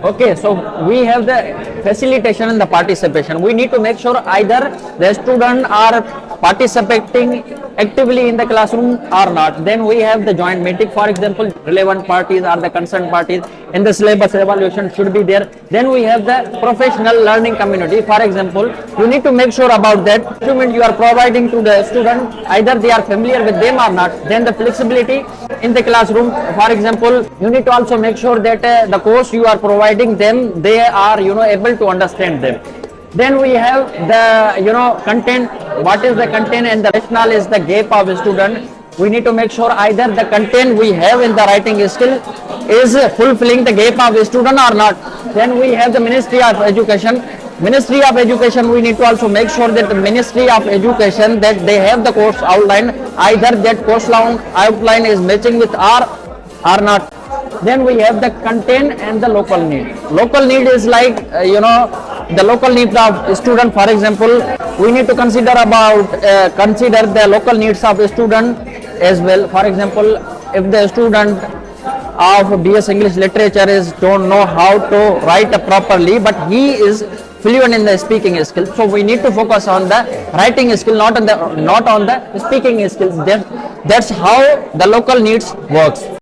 Okay, so we have the facilitation and the participation. We need to make sure either the student are participating actively in the classroom or not. Then we have the joint meeting. For example, relevant parties or the concerned parties in the syllabus evaluation should be there. Then we have the professional learning community. For example, you need to make sure about that document you are providing to the student, either they are familiar with them or not. Then the flexibility in the classroom. For example, you need to also make sure that the course you are providing them, they are able to understand them. Then we have the content. What is the content and the rationale is the gap of a student. We need to make sure either the content we have in the writing skill is fulfilling the gap of a student or not. Then we have the Ministry of Education. Ministry of Education, we need to also make sure that the Ministry of Education, that they have the course outline, either that course outline is matching with R or not. Then we have the content and the local need. Local need is like the local needs of student. For example, we need to consider the local needs of a student as well. For example, if the student of BS English literature don't know how to write properly, but he is fluent in the speaking skill, so we need to focus on the writing skill, not on the speaking skills. That's how the local needs works.